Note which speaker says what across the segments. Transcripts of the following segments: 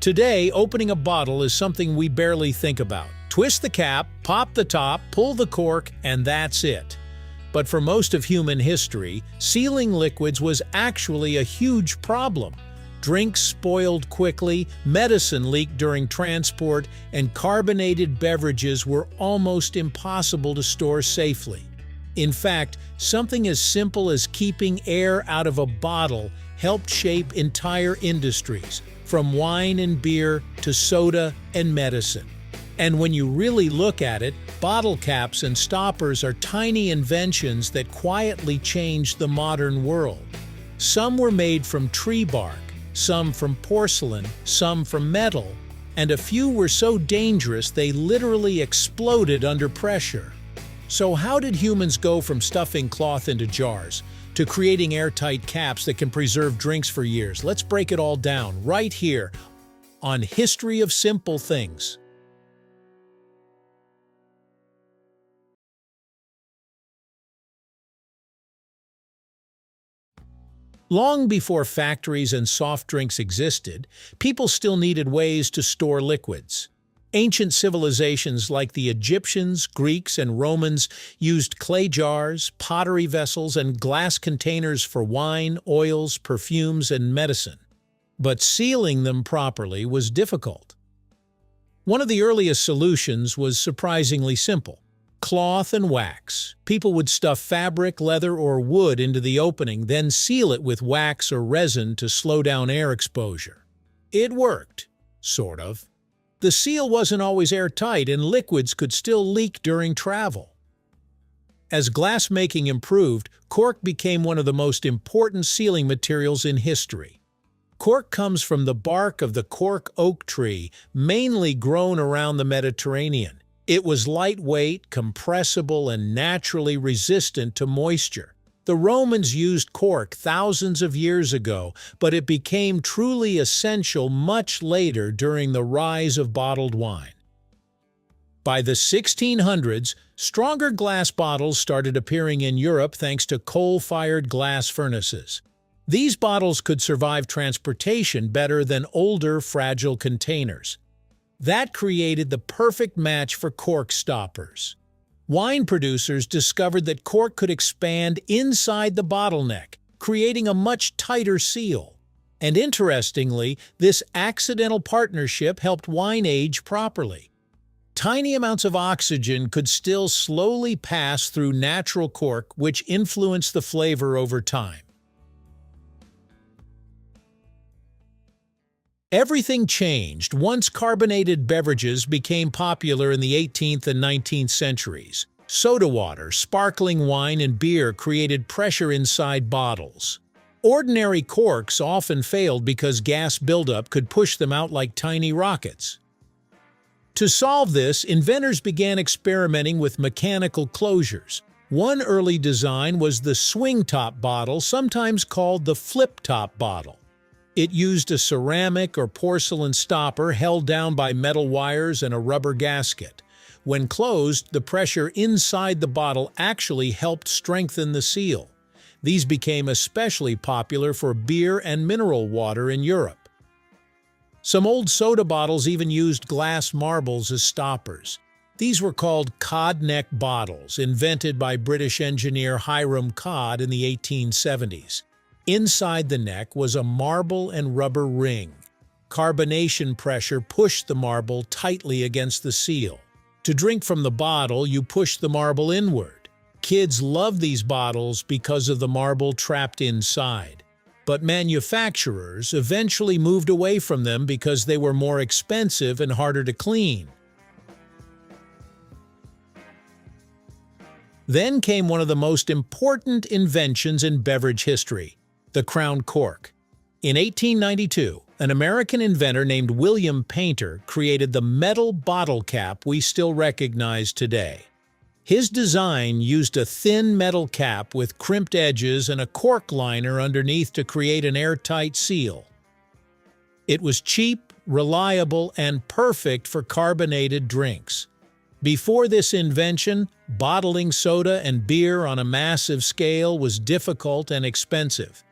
Speaker 1: Today, opening a bottle is something we barely think about. Twist the cap, pop the top, pull the cork, and that's it. But for most of human history, sealing liquids was actually a huge problem. Drinks spoiled quickly, medicine leaked during transport, and carbonated beverages were almost impossible to store safely. In fact, something as simple as keeping air out of a bottle helped shape entire industries, from wine and beer to soda and medicine. And when you really look at it, bottle caps and stoppers are tiny inventions that quietly changed the modern world. Some were made from tree bark, some from porcelain, some from metal, and a few were so dangerous they literally exploded under pressure. So how did humans go from stuffing cloth into jars to creating airtight caps that can preserve drinks for years? Let's break it all down right here on History of Simple Things. Long before factories and soft drinks existed, people still needed ways to store liquids. Ancient civilizations like the Egyptians, Greeks, and Romans used clay jars, pottery vessels, and glass containers for wine, oils, perfumes, and medicine. But sealing them properly was difficult. One of the earliest solutions was surprisingly simple: cloth and wax. People would stuff fabric, leather, or wood into the opening, then seal it with wax or resin to slow down air exposure. It worked, sort of. The seal wasn't always airtight, and liquids could still leak during travel. As glassmaking improved, cork became one of the most important sealing materials in history. Cork comes from the bark of the cork oak tree, mainly grown around the Mediterranean. It was lightweight, compressible, and naturally resistant to moisture. The Romans used cork thousands of years ago, but it became truly essential much later during the rise of bottled wine. By the 1600s, stronger glass bottles started appearing in Europe thanks to coal-fired glass furnaces. These bottles could survive transportation better than older, fragile containers. That created the perfect match for cork stoppers. Wine producers discovered that cork could expand inside the bottleneck, creating a much tighter seal. And interestingly, this accidental partnership helped wine age properly. Tiny amounts of oxygen could still slowly pass through natural cork, which influenced the flavor over time. Everything changed once carbonated beverages became popular in the 18th and 19th centuries. Soda water, sparkling wine, and beer created pressure inside bottles. Ordinary corks often failed because gas buildup could push them out like tiny rockets. To solve this, inventors began experimenting with mechanical closures. One early design was the swing-top bottle, sometimes called the flip-top bottle. It used a ceramic or porcelain stopper held down by metal wires and a rubber gasket. When closed, the pressure inside the bottle actually helped strengthen the seal. These became especially popular for beer and mineral water in Europe. Some old soda bottles even used glass marbles as stoppers. These were called cod neck bottles, invented by British engineer Hiram Cod in the 1870s. Inside the neck was a marble and rubber ring. Carbonation pressure pushed the marble tightly against the seal. To drink from the bottle, you push the marble inward. Kids loved these bottles because of the marble trapped inside. But manufacturers eventually moved away from them because they were more expensive and harder to clean. Then came one of the most important inventions in beverage history: the crown cork. In 1892, an American inventor named William Painter created the metal bottle cap we still recognize today. His design used a thin metal cap with crimped edges and a cork liner underneath to create an airtight seal. It was cheap, reliable, and perfect for carbonated drinks. Before this invention, bottling soda and beer on a massive scale was difficult and expensive.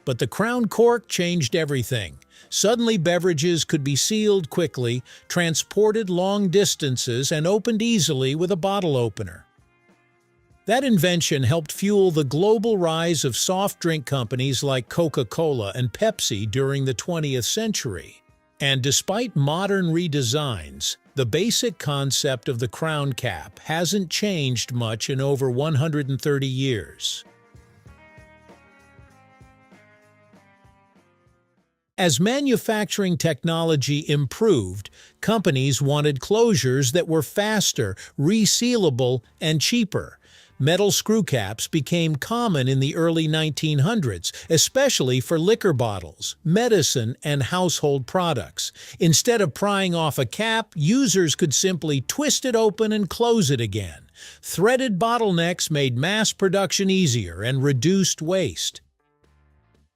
Speaker 1: But the crown cork changed everything. Suddenly, beverages could be sealed quickly, transported long distances, and opened easily with a bottle opener. That invention helped fuel the global rise of soft drink companies like Coca-Cola and Pepsi during the 20th century. And despite modern redesigns, the basic concept of the crown cap hasn't changed much in over 130 years. As manufacturing technology improved, companies wanted closures that were faster, resealable, and cheaper. Metal screw caps became common in the early 1900s, especially for liquor bottles, medicine, and household products. Instead of prying off a cap, users could simply twist it open and close it again. Threaded bottlenecks made mass production easier and reduced waste.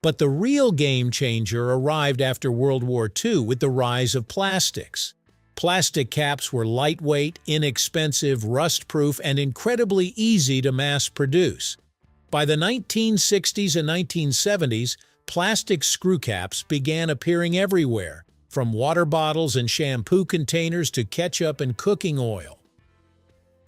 Speaker 1: But the real game changer arrived after World War II with the rise of plastics. Plastic caps were lightweight, inexpensive, rust-proof, and incredibly easy to mass produce. By the 1960s and 1970s, plastic screw caps began appearing everywhere, from water bottles and shampoo containers to ketchup and cooking oil.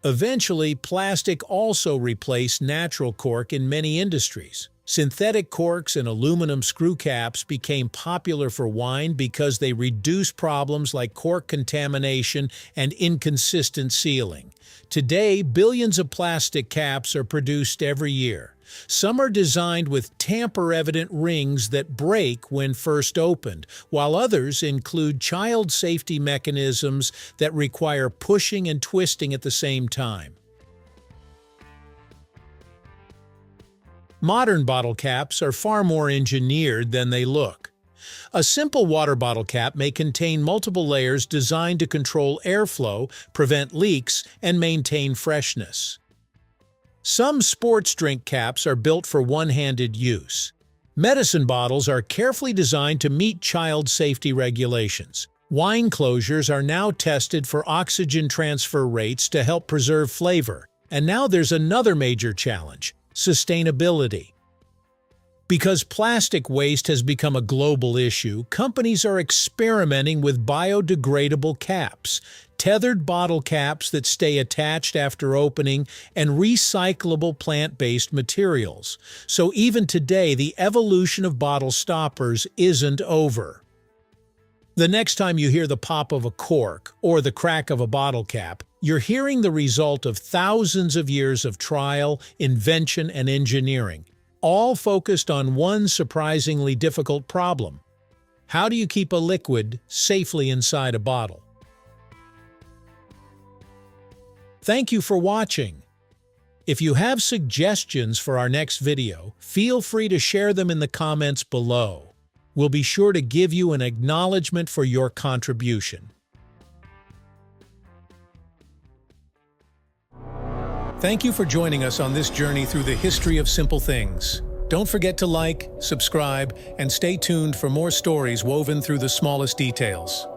Speaker 1: Eventually, plastic also replaced natural cork in many industries. Synthetic corks and aluminum screw caps became popular for wine because they reduce problems like cork contamination and inconsistent sealing. Today, billions of plastic caps are produced every year. Some are designed with tamper-evident rings that break when first opened, while others include child safety mechanisms that require pushing and twisting at the same time. Modern bottle caps are far more engineered than they look. A simple water bottle cap may contain multiple layers designed to control airflow, prevent leaks, and maintain freshness. Some sports drink caps are built for one-handed use. Medicine bottles are carefully designed to meet child safety regulations. Wine closures are now tested for oxygen transfer rates to help preserve flavor. And now there's another major challenge: sustainability. Because plastic waste has become a global issue, companies are experimenting with biodegradable caps, tethered bottle caps that stay attached after opening, and recyclable plant-based materials. So even today, the evolution of bottle stoppers isn't over. The next time you hear the pop of a cork or the crack of a bottle cap, you're hearing the result of thousands of years of trial, invention, and engineering, all focused on one surprisingly difficult problem. How do you keep a liquid safely inside a bottle? Thank you for watching. If you have suggestions for our next video, feel free to share them in the comments below. We'll be sure to give you an acknowledgement for your contribution. Thank you for joining us on this journey through the history of simple things. Don't forget to like, subscribe, and stay tuned for more stories woven through the smallest details.